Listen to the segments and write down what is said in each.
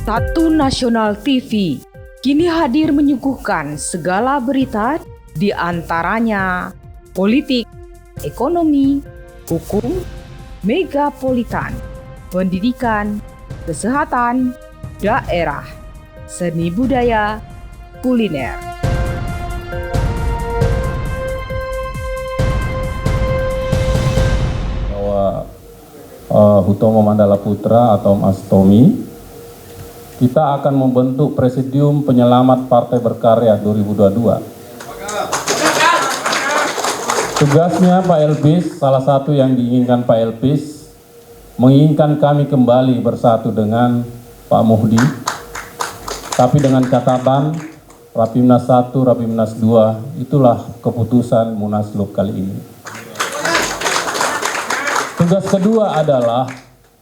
Satu Nasional TV kini hadir menyuguhkan segala berita, di antaranya politik, ekonomi, hukum, megapolitan, pendidikan, kesehatan, daerah, seni budaya, kuliner. Bahwa Hutomo Mandala Putra atau Mas Tommy, kita akan membentuk Presidium Penyelamat Partai Berkarya 2022. Tugasnya Pak Elpis, salah satu yang diinginkan Pak Elpis, menginginkan kami kembali bersatu dengan Pak Muhdi, tapi dengan catatan Rapimnas 1, Rapimnas 2, itulah keputusan Munaslup kali ini. Tugas kedua adalah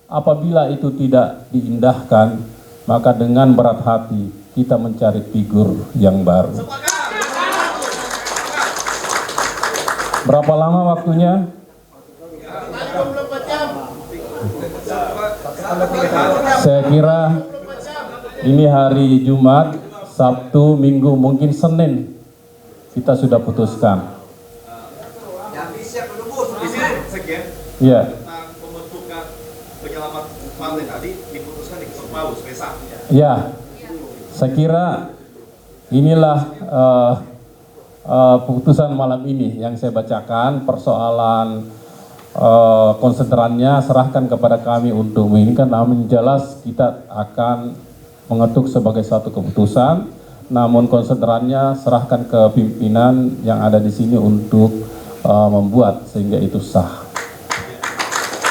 apabila itu tidak diindahkan, maka dengan berat hati kita mencari figur yang baru. Berapa lama waktunya? Saya kira ini hari Jumat, Sabtu, Minggu, mungkin Senin kita sudah putuskan. Ya. Tentang pembentukan penyelamat partai tadi diputuskan di Ketua Paus besok. Ya, saya kira inilah putusan malam ini yang saya bacakan. Persoalan konsentrasinya serahkan kepada kami untuk menginginkan, namun jelas kita akan mengetuk sebagai satu keputusan. Namun konsentrasinya serahkan ke pimpinan yang ada di sini untuk membuat sehingga itu sah.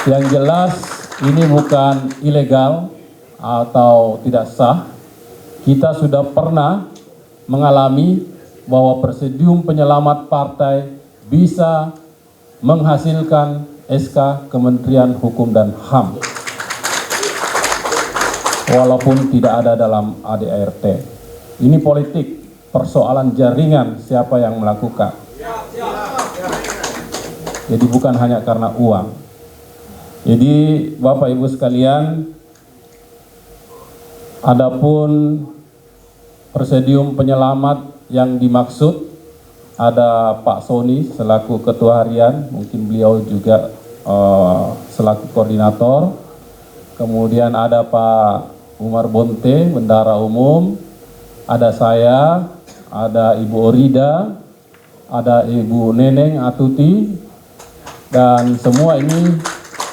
Yang jelas ini bukan ilegal atau tidak sah. Kita sudah pernah mengalami bahwa Presidium Penyelamat Partai bisa menghasilkan SK Kementerian Hukum dan HAM walaupun tidak ada dalam ADART. Ini politik, persoalan jaringan siapa yang melakukan. Jadi bukan hanya karena uang. Jadi Bapak Ibu sekalian, adapun Presidium Penyelamat yang dimaksud, ada Pak Sony selaku Ketua Harian, mungkin beliau juga selaku koordinator. Kemudian ada Pak Umar Bonte, Bendahara Umum, ada saya, ada Ibu Orida, ada Ibu Neneng Atuti, dan semua ini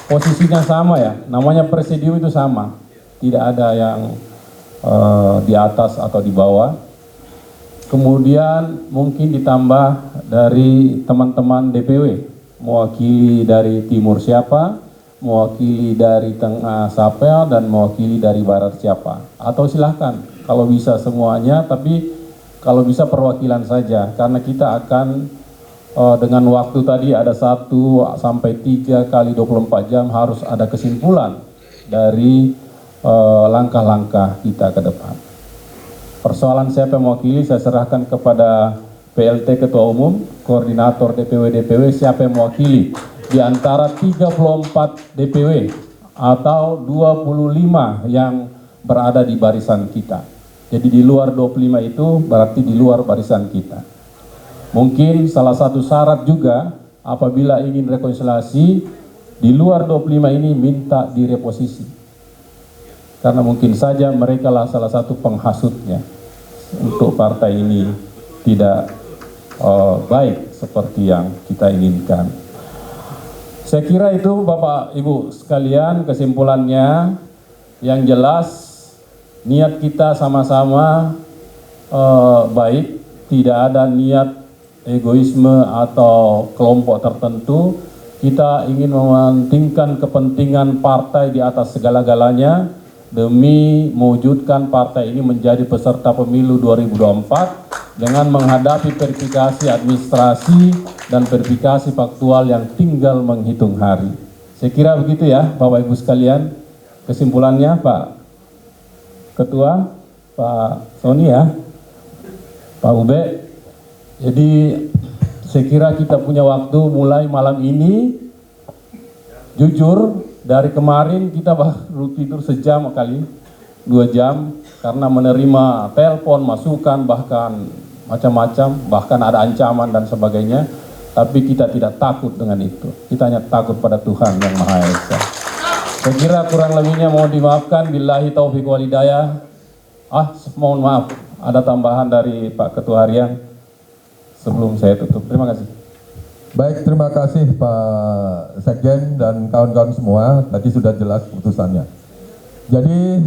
posisinya sama ya, namanya presidium itu sama, tidak ada yang di atas atau di bawah. Kemudian mungkin ditambah dari teman-teman DPW, mewakili dari timur siapa, mewakili dari tengah siapa, dan mewakili dari barat siapa. Atau silahkan, kalau bisa semuanya, tapi kalau bisa perwakilan saja, karena kita akan dengan waktu tadi ada 1 sampai 3 kali 24 jam harus ada kesimpulan dari langkah-langkah kita ke depan. Persoalan siapa yang mewakili saya serahkan kepada PLT Ketua Umum, Koordinator DPW siapa yang mewakili di antara 34 DPW atau 25 yang berada di barisan kita. Jadi di luar 25 itu berarti di luar barisan kita. Mungkin salah satu syarat juga apabila ingin rekonsiliasi di luar 25 ini minta direposisi. Karena mungkin saja mereka lah salah satu penghasutnya untuk partai ini tidak baik seperti yang kita inginkan. Saya kira itu Bapak Ibu sekalian kesimpulannya. Yang jelas niat kita sama-sama baik, tidak ada niat egoisme atau kelompok tertentu. Kita ingin mementingkan kepentingan partai di atas segala-galanya demi mewujudkan partai ini menjadi peserta pemilu 2024 dengan menghadapi verifikasi administrasi dan verifikasi faktual yang tinggal menghitung hari. Saya kira begitu ya Bapak Ibu sekalian. Kesimpulannya Pak Ketua, Pak Sony ya, Pak Ube. Jadi saya kira kita punya waktu mulai malam ini. Jujur dari kemarin kita baru tidur sejam kali. 2 jam karena menerima telepon, masukan, bahkan macam-macam, bahkan ada ancaman dan sebagainya. Tapi kita tidak takut dengan itu. Kita hanya takut pada Tuhan yang Maha Esa. Saya kira kurang lebihnya mohon dimaafkan. Billahi taufiq wal hidayah. Mohon maaf, ada tambahan dari Pak Ketua Harian sebelum saya tutup. Terima kasih. Baik, terima kasih Pak Sekjen dan kawan-kawan semua. Tadi sudah jelas putusannya. Jadi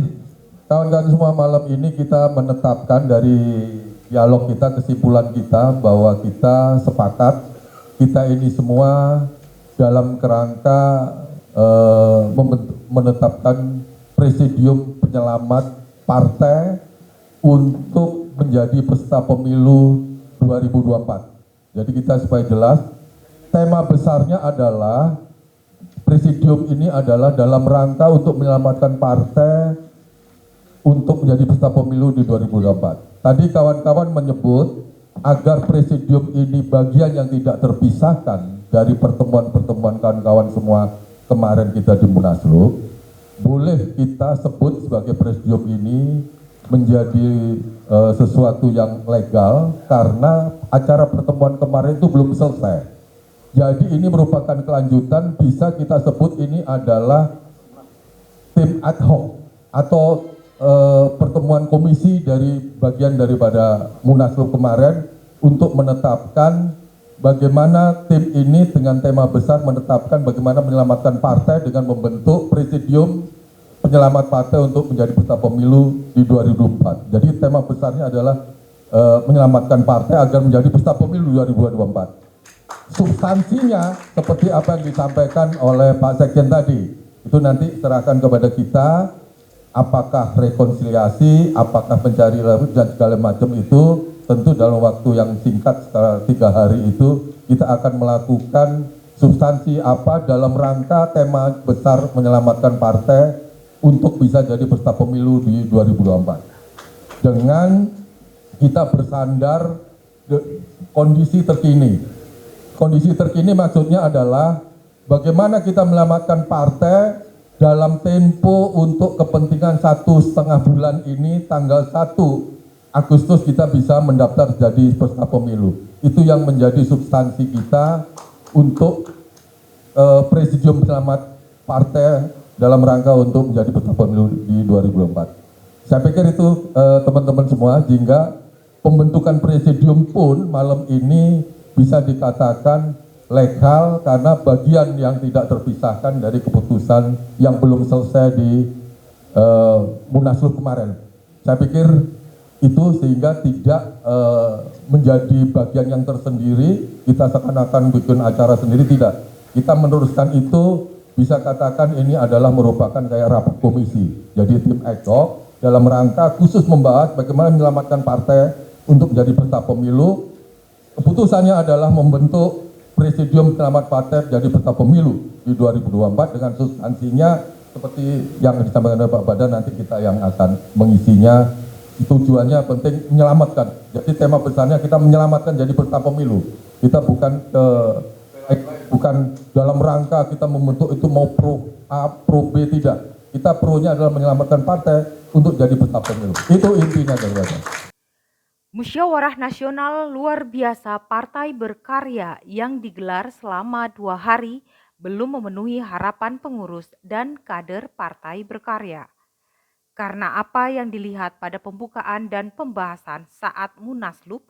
kawan-kawan semua, malam ini kita menetapkan dari dialog kita, kesimpulan kita bahwa kita sepakat, kita ini semua dalam kerangka menetapkan presidium penyelamat partai untuk menjadi peserta pemilu 2024. Jadi kita supaya jelas, tema besarnya adalah presidium ini adalah dalam rangka untuk menyelamatkan partai untuk menjadi peserta pemilu di 2024. Tadi kawan-kawan menyebut agar presidium ini bagian yang tidak terpisahkan dari pertemuan-pertemuan kawan-kawan semua kemarin kita di Munaslup. Boleh kita sebut sebagai presidium ini menjadi sesuatu yang legal karena acara pertemuan kemarin itu belum selesai. Jadi ini merupakan kelanjutan, bisa kita sebut ini adalah tim ad hoc atau pertemuan komisi dari bagian daripada Munaslup kemarin untuk menetapkan bagaimana tim ini dengan tema besar menetapkan bagaimana menyelamatkan partai dengan membentuk presidium penyelamat partai untuk menjadi peserta pemilu di 2024. Jadi tema besarnya adalah menyelamatkan partai agar menjadi peserta pemilu 2024. Substansinya seperti apa yang disampaikan oleh Pak Sekjen tadi, itu nanti serahkan kepada kita. Apakah rekonsiliasi, apakah pencari dan segala macam itu, tentu dalam waktu yang singkat, sekitar 3 hari itu, kita akan melakukan substansi apa dalam rangka tema besar menyelamatkan partai untuk bisa jadi peserta pemilu di 2024. Dengan kita bersandar kondisi terkini. Kondisi terkini maksudnya adalah bagaimana kita menyelamatkan partai dalam tempo untuk kepentingan 1,5 bulan ini, tanggal 1 Agustus kita bisa mendaftar jadi peserta pemilu. Itu yang menjadi substansi kita untuk presidium penyelamat partai dalam rangka untuk menjadi peserta pemilu di 2024. Saya pikir itu teman-teman semua, sehingga pembentukan presidium pun malam ini bisa dikatakan legal karena bagian yang tidak terpisahkan dari keputusan yang belum selesai di Munaslup kemarin. Saya pikir itu sehingga tidak menjadi bagian yang tersendiri, kita seakan-akan bikin acara sendiri, tidak. Kita meneruskan itu, bisa katakan ini adalah merupakan kayak rapat komisi. Jadi tim ad hoc dalam rangka khusus membahas bagaimana menyelamatkan partai untuk menjadi peserta pemilu. Keputusannya adalah membentuk presidium penyelamat partai jadi peserta pemilu di 2024 dengan substansinya seperti yang disampaikan oleh Pak Badan, nanti kita yang akan mengisinya. Tujuannya penting menyelamatkan. Jadi tema besarnya kita menyelamatkan jadi peserta pemilu. Kita bukan dalam rangka kita membentuk itu mau pro A, pro B, tidak. Kita pro-nya adalah menyelamatkan partai untuk jadi peserta pemilu. Itu intinya daripada. Musyawarah Nasional Luar Biasa Partai Berkarya yang digelar selama 2 hari belum memenuhi harapan pengurus dan kader Partai Berkarya. Karena apa yang dilihat pada pembukaan dan pembahasan saat Munaslup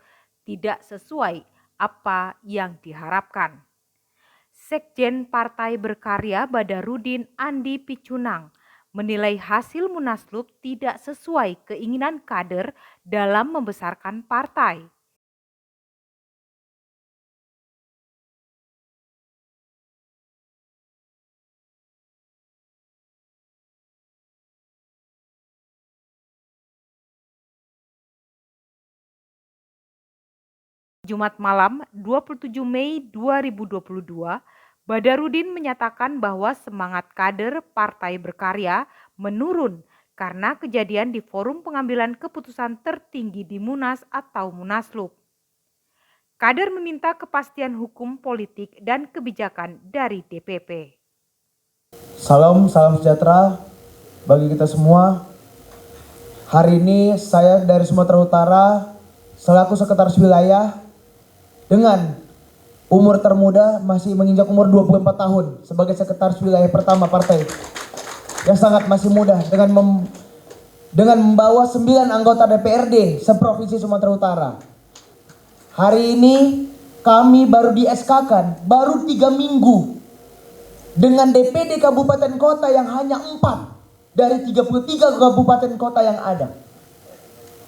tidak sesuai apa yang diharapkan. Sekjen Partai Berkarya Badarudin Andi Picunang menilai hasil Munaslup tidak sesuai keinginan kader dalam membesarkan partai. Jumat malam 27 Mei 2022, Badarudin menyatakan bahwa semangat kader Partai Berkarya menurun karena kejadian di forum pengambilan keputusan tertinggi di Munas atau Munaslup. Kader meminta kepastian hukum politik dan kebijakan dari DPP. Salam sejahtera bagi kita semua. Hari ini saya dari Sumatera Utara selaku sekretaris wilayah dengan umur termuda masih menginjak umur 24 tahun sebagai sekretaris wilayah pertama partai yang sangat masih muda dengan membawa 9 anggota DPRD seprovinsi Sumatera Utara. Hari ini kami baru di SK-kan baru 3 minggu dengan DPD kabupaten kota yang hanya 4 dari 33 kabupaten kota yang ada.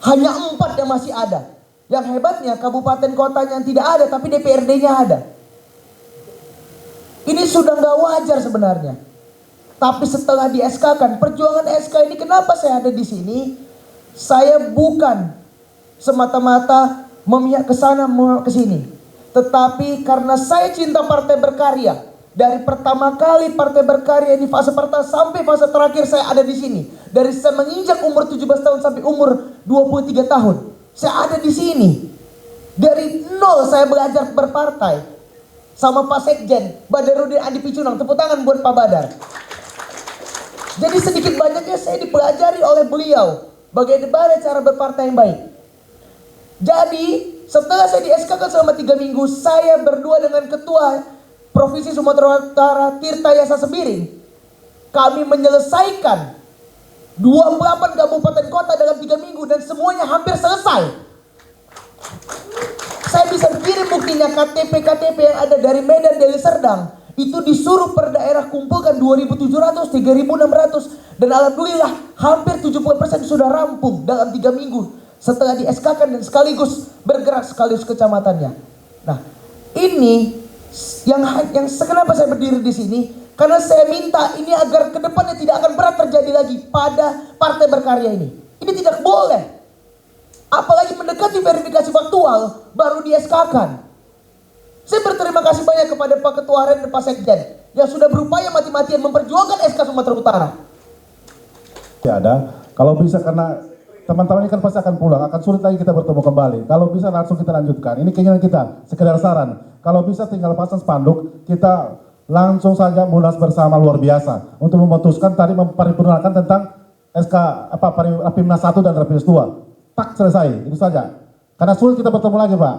Hanya 4 yang masih ada. Yang hebatnya kabupaten kotanya yang tidak ada tapi DPRD-nya ada. Ini sudah nggak wajar sebenarnya. Tapi setelah di SK-kan, perjuangan SK ini kenapa saya ada di sini? Saya bukan semata-mata memihak ke sana ke sini. Tetapi karena saya cinta Partai Berkarya, dari pertama kali Partai Berkarya ini fase pertama sampai fase terakhir saya ada di sini. Dari saya menginjak umur 17 tahun sampai umur 23 tahun. Saya ada di sini. Dari nol saya belajar berpartai sama Pak Sekjen Badarudin Adi Picunang. Tepuk tangan buat Pak Badar. Jadi sedikit banyaknya saya dipelajari oleh beliau bagaimana cara berpartai yang baik. Jadi setelah saya di SK kan selama 3 minggu, saya berdua dengan Ketua Provinsi Sumatera Utara Tirta Yasa Sembiring, kami menyelesaikan 28 kabupaten kota dalam 3 minggu dan semuanya hampir selesai. Saya bisa kirim buktinya KTP yang ada dari Medan, Deli Serdang. Itu disuruh per daerah kumpulkan 2.700, 3.600. Dan alhamdulillah hampir 70% sudah rampung dalam 3 minggu. Setelah di SK-kan dan sekaligus bergerak sekaligus kecamatannya. Nah ini yang kenapa saya berdiri di sini. Karena saya minta ini agar kedepannya tidak akan pernah terjadi lagi pada Partai Berkarya ini. Ini tidak boleh. Apalagi mendekati verifikasi faktual baru di SK-kan. Saya berterima kasih banyak kepada Pak Ketua Harian dan Pak Sekjen yang sudah berupaya mati-matian memperjuangkan SK Sumatera Utara. Ya ada, kalau bisa karena teman-teman ini kan pasti akan pulang, akan sulit lagi kita bertemu kembali. Kalau bisa langsung kita lanjutkan. Ini keinginan kita, sekedar saran. Kalau bisa tinggal pasang spanduk, kita langsung saja munas bersama luar biasa untuk memutuskan tadi memparipurnakan tentang SK Rapimnas 1 dan Rapimnas 2. Tak selesai, itu saja. Karena sulit kita bertemu lagi, Pak.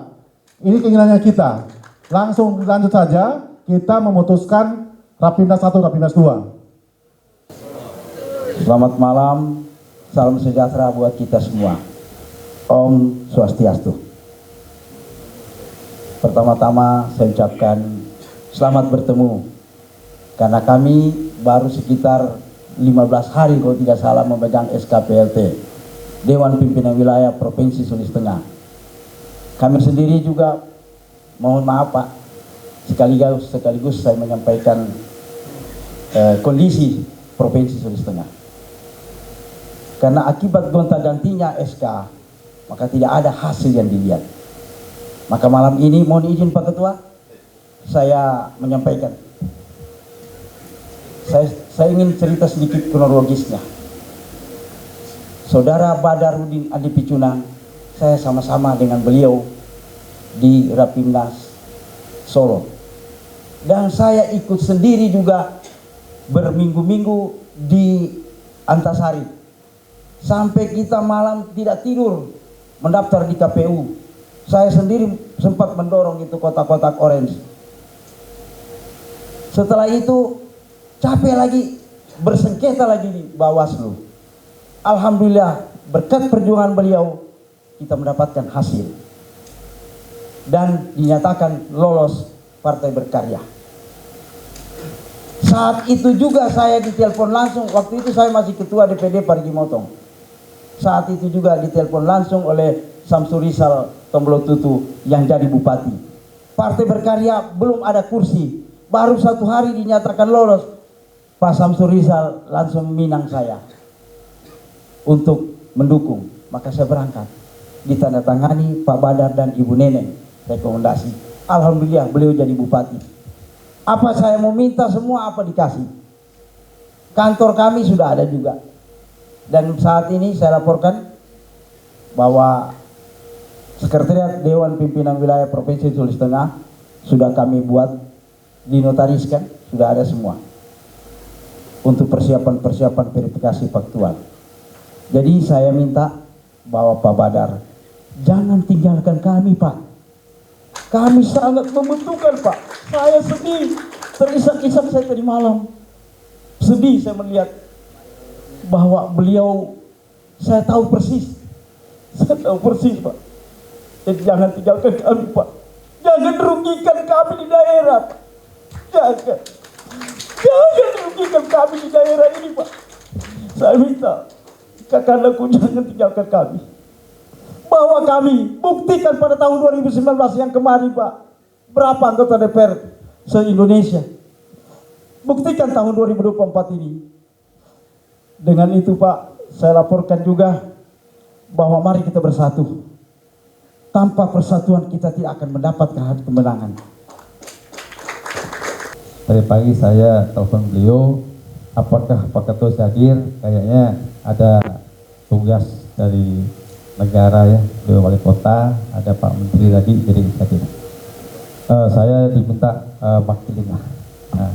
Ini keinginannya kita. Langsung lanjut saja, kita memutuskan Rapimnas 1, Rapimnas 2. Selamat malam, salam sejahtera buat kita semua. Om Swastiastu. Pertama-tama saya ucapkan selamat bertemu. Karena kami baru sekitar 15 hari kalau tidak salah memegang SKPLT Dewan Pimpinan Wilayah Provinsi Sulawesi Tengah. Kami sendiri juga mohon maaf Pak, sekaligus saya menyampaikan kondisi Provinsi Sulawesi Tengah. Karena akibat gonta-gantinya SK, maka tidak ada hasil yang dilihat. Maka malam ini mohon izin Pak Ketua, saya menyampaikan. Saya ingin cerita sedikit kronologisnya. Saudara Badarudin Adi Picunang, saya sama-sama dengan beliau di Rapimnas Solo. Dan saya ikut sendiri juga berminggu-minggu di Antasari. Sampai kita malam tidak tidur mendaftar di KPU. Saya sendiri sempat mendorong itu kotak-kotak orange. Setelah itu capek lagi, bersengketa lagi di Bawaslu. Alhamdulillah berkat perjuangan beliau kita mendapatkan hasil. Dan dinyatakan lolos Partai Berkarya. Saat itu juga saya ditelepon langsung, waktu itu saya masih ketua DPD Parigi Motong. Saat itu juga ditelepon langsung oleh Samsul Rizal Tombolotutu yang jadi bupati. Partai Berkarya belum ada kursi, baru 1 hari dinyatakan lolos. Pak Samsul Rizal langsung minang saya untuk mendukung. Maka saya berangkat, ditandatangani Pak Badar dan Ibu Neneng rekomendasi. Alhamdulillah beliau jadi bupati. Apa saya mau minta semua apa dikasih. Kantor kami sudah ada juga. Dan saat ini saya laporkan bahwa Sekretariat Dewan Pimpinan Wilayah Provinsi Sulawesi Tengah sudah kami buat, dinotariskan, sudah ada semua untuk persiapan verifikasi faktual. Jadi saya minta bahwa Pak Badar, jangan tinggalkan kami Pak. Kami sangat membutuhkan Pak. Saya sedih, terisak-isak saya tadi malam. Sedih saya melihat bahwa beliau, saya tahu persis Pak. Jadi jangan tinggalkan kami Pak. Jangan rugikan kami di daerah Pak. Jangan rugikan kami di daerah ini Pak. Saya minta Kakakku jangan tinggalkan kami. Bahwa kami buktikan pada tahun 2019 yang kemarin Pak, berapa anggota DPR se-Indonesia. Buktikan tahun 2024 ini. Dengan itu Pak, saya laporkan juga bahwa mari kita bersatu. Tanpa persatuan kita tidak akan mendapatkan kemenangan. Tadi pagi saya telepon beliau, apakah Pak Ketua hadir? Kayaknya ada tugas dari negara ya, beliau wali kota, ada Pak Menteri tadi, jadi hadir. Saya diminta wakilin. Nah,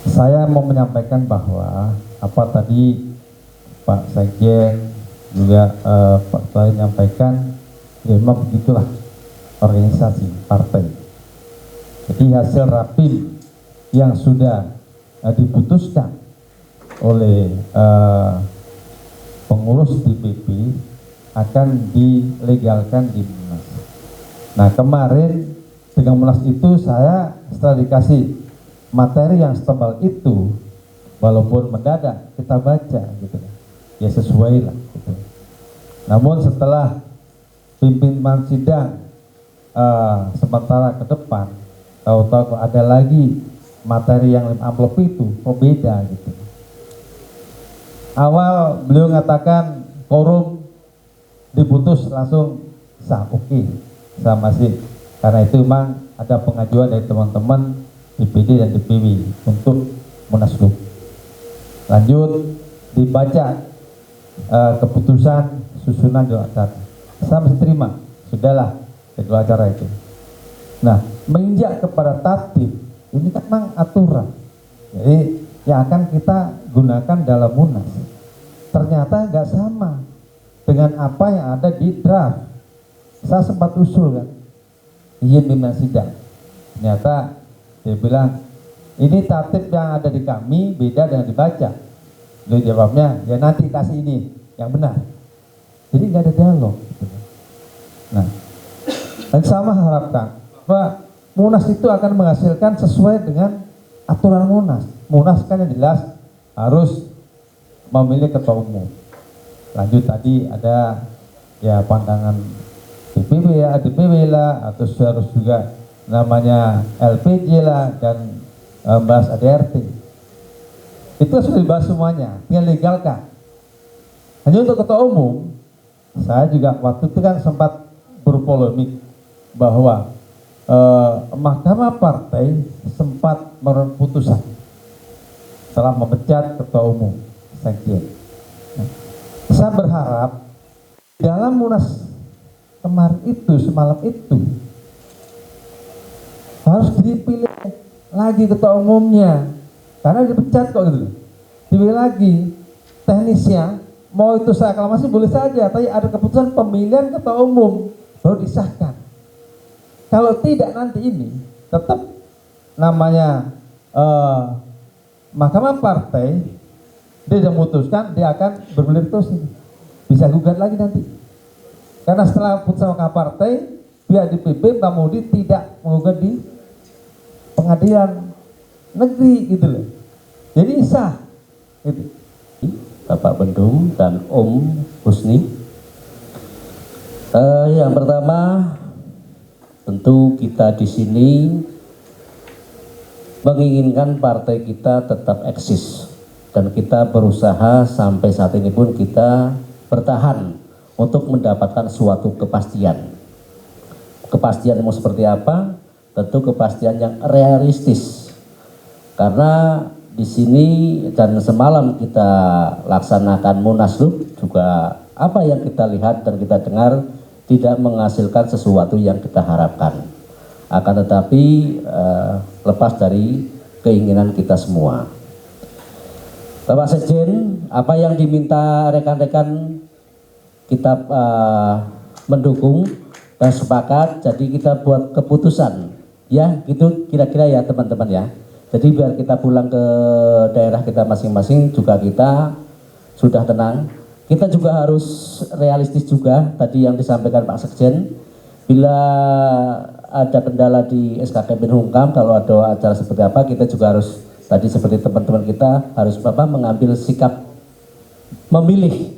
saya mau menyampaikan bahwa apa tadi Pak Sekjen juga Pak Ketua menyampaikan, ya memang begitulah organisasi partai. Jadi hasil rapim yang sudah diputuskan oleh pengurus DPP akan dilegalkan di Munas. Nah kemarin dengan Munas itu saya setelah dikasih materi yang setebal itu, walaupun mendadak kita baca gitu, ya sesuai lah gitu. Namun setelah pimpinan sidang sementara ke depan, tahu-tahu ada lagi materi yang amplop itu kok beda gitu. Awal beliau mengatakan quorum diputus langsung sah, oke, sah masih, karena itu memang ada pengajuan dari teman-teman DPD dan DPW untuk munaslup. Lanjut dibaca keputusan susunan jadwal acara, saya mesti terima, sudahlah jadwal acara itu. Nah menginjak kepada tatib, ini kan memang aturan, jadi yang akan kita gunakan dalam Munas ternyata nggak sama dengan apa yang ada di draft. Saya sempat usul kan, izin pimpinan sidang, ternyata dia bilang ini tatib yang ada di kami beda dengan dibaca. Dia jawabnya ya nanti kasih ini yang benar, jadi nggak ada dialog gitu. Nah dan sama harapkan bahwa Munas itu akan menghasilkan sesuai dengan aturan Munas. Munas kan yang jelas harus memilih ketua umum. Lanjut tadi ada ya pandangan DPW ya, DPW lah, atau harus juga namanya LPJ lah, dan bahas ADRT. Itu sudah dibahas semuanya, tinggal legalkan. Hanya untuk ketua umum, saya juga waktu itu kan sempat berpolemik bahwa Mahkamah Partai sempat menurunkan putusan setelah memecat ketua umum Sekjen. Nah, saya berharap dalam Munas kemarin itu, semalam itu, harus dipilih lagi ketua umumnya, karena dipecat kok gitu. Dipilih lagi teknisnya, mau itu saya aklamasi boleh saja, tapi ada keputusan pemilihan ketua umum baru disahkan. Kalau tidak nanti ini tetap namanya Mahkamah Partai, dia sudah memutuskan dia akan bergulir terus ini. Bisa gugat lagi nanti. Karena setelah putusan Mahkamah Partai, pihak DPP Pak Mudi tidak menggugat di pengadilan negeri gitu loh. Jadi sah gitu. Bapak Bendum dan Om Husni. Yang pertama, tentu kita di sini menginginkan partai kita tetap eksis, dan kita berusaha sampai saat ini pun kita bertahan untuk mendapatkan suatu kepastian. Kepastian mau seperti apa? Tentu kepastian yang realistis. Karena di sini dan semalam kita laksanakan munaslup juga, apa yang kita lihat dan kita dengar tidak menghasilkan sesuatu yang kita harapkan. Akan tetapi lepas dari keinginan kita semua. Bapak Sekjen, apa yang diminta rekan-rekan kita mendukung dan sepakat, jadi kita buat keputusan, ya gitu kira-kira ya teman-teman ya. Jadi biar kita pulang ke daerah kita masing-masing juga kita sudah tenang. Kita juga harus realistis juga tadi yang disampaikan Pak Sekjen. Bila ada kendala di SKK Menkumham, kalau ada acara seperti apa, kita juga harus tadi seperti teman-teman kita harus mengambil sikap memilih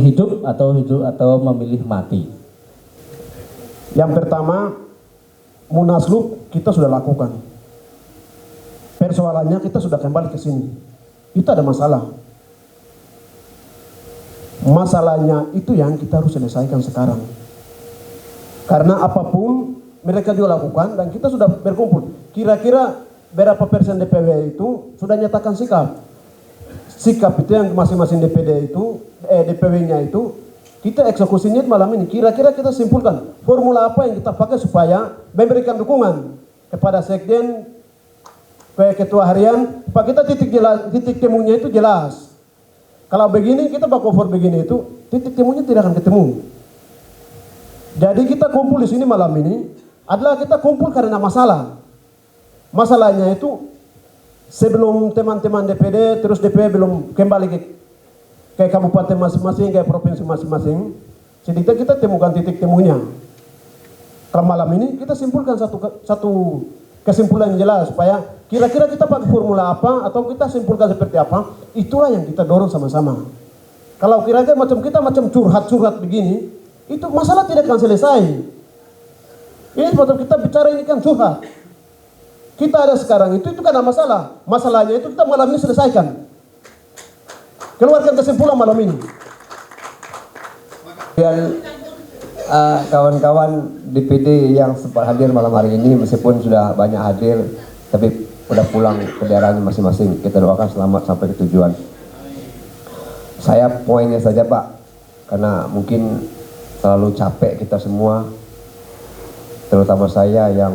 hidup atau memilih mati. Yang pertama, Munaslup kita sudah lakukan. Persoalannya kita sudah kembali ke sini. Itu ada masalah. Masalahnya itu yang kita harus selesaikan sekarang. Karena apapun mereka juga lakukan dan kita sudah berkumpul. Kira-kira berapa persen DPW itu sudah nyatakan sikap. Sikap itu yang masing-masing DPD itu, DPW-nya itu, kita eksekusinya malam ini. Kira-kira kita simpulkan formula apa yang kita pakai supaya memberikan dukungan kepada Sekjen, ketua harian, Pak, kita titik temunya itu jelas. Kalau begini kita baku for begini itu titik temunya tidak akan ketemu. Jadi kita kumpul di sini malam ini adalah kita kumpul karena masalah. Masalahnya itu sebelum teman-teman DPD terus DPD belum kembali ke kabupaten masing-masing, ke provinsi masing-masing. Jadi kita temukan titik temunya. Kalau malam ini kita simpulkan satu kesimpulan yang jelas supaya kira-kira kita pakai formula apa atau kita simpulkan seperti apa, itulah yang kita dorong sama-sama. Kalau kira-kira macam curhat-curhat begini, itu masalah tidak akan selesai. Ini macam kita bicara ini kan curhat. Kita ada sekarang itu kan ada masalah. Masalahnya itu kita malam ini selesaikan. Keluarkan kesimpulan malam ini. Dan kawan-kawan DPD yang sempat hadir malam hari ini, meskipun sudah banyak hadir, tapi udah pulang ke daerahnya masing-masing. Kita doakan selamat sampai ke tujuan. Saya poinnya saja Pak, karena mungkin terlalu capek kita semua, terutama saya yang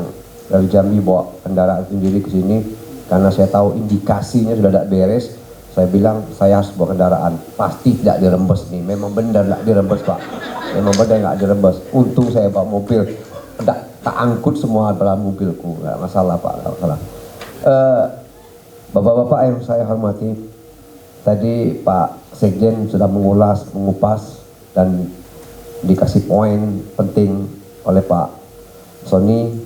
dari Jambi bawa kendaraan sendiri ke sini, karena saya tahu indikasinya sudah tidak beres. Saya bilang saya harus bawa kendaraan, pasti tidak dirembes nih. Memang benar tidak dirembes Pak, memang benar nggak dirembes. Untung saya bawa mobil, tak angkut semua dalam mobilku, nggak masalah Pak, nggak masalah. Bapak-bapak yang saya hormati, tadi Pak Sekjen sudah mengupas dan dikasih poin penting oleh Pak Sony,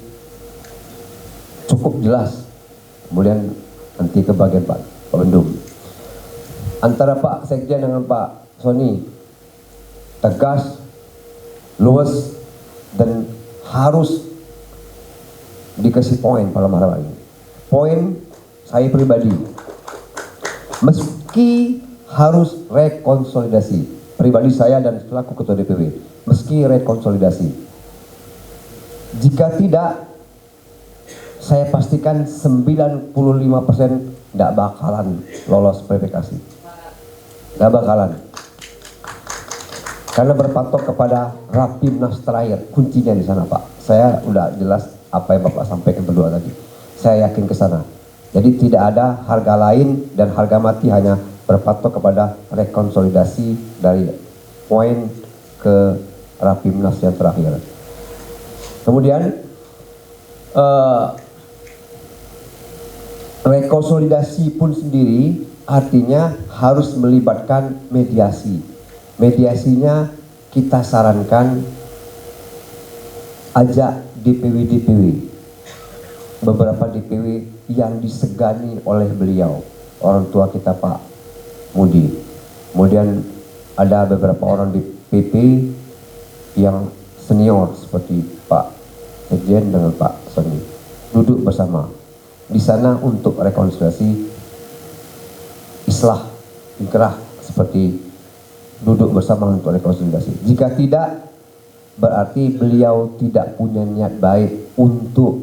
cukup jelas. Kemudian nanti ke bagian Pak Bendum. Antara Pak Sekjen dengan Pak Sony tegas, luas, dan harus dikasih poin pada malam ini. Poin saya pribadi, meski harus rekonsolidasi, pribadi saya dan selaku ketua DPW, meski rekonsolidasi, jika tidak, saya pastikan 95% tidak bakalan lolos verifikasi, tidak bakalan, karena berpatok kepada Rapimnas terakhir, kuncinya di sana Pak. Saya udah jelas apa yang Bapak sampaikan berdua tadi, saya yakin ke sana. Jadi tidak ada harga lain dan harga mati, hanya berpatok kepada rekonsolidasi dari poin ke Rapimnas yang terakhir. Kemudian rekonsolidasi pun sendiri artinya harus melibatkan mediasi. Mediasinya kita sarankan ajak DPW-DPW, beberapa DPW yang disegani oleh beliau, orang tua kita Pak Mudi. Kemudian ada beberapa orang di PP yang senior seperti Pak Sekjen dengan Pak Sony, duduk bersama di sana untuk rekonsiliasi, islah, ingkrah, seperti duduk bersama untuk rekonsiliasi. Jika tidak, berarti beliau tidak punya niat baik untuk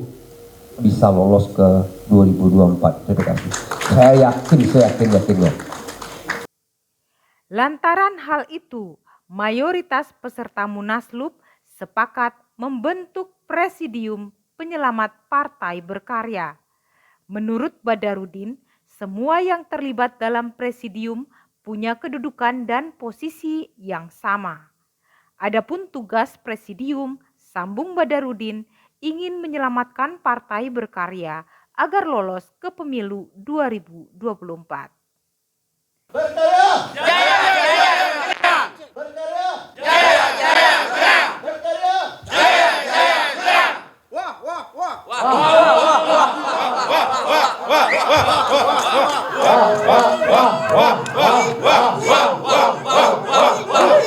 bisa lolos ke 2024. Terima kasih. Saya yakinnya. Lantaran hal itu, mayoritas peserta Munaslup sepakat membentuk Presidium Penyelamat Partai Berkarya. Menurut Badarudin, Semua yang terlibat dalam presidium punya kedudukan dan posisi yang sama. Adapun tugas presidium, sambung Badarudin, ingin menyelamatkan Partai Berkarya agar lolos ke pemilu 2024. Berkarya! Jaya, jaya, jaya! Berkarya! Jaya, jaya, jaya! Berkarya! Jaya, jaya, jaya! Wah, wah, wah. Wah, wah, wah, wah, wah. Wah, wah, wah, wah, wah, wah, wah, wah, wah, wah, wah, wah, wah, wah, wah, wah.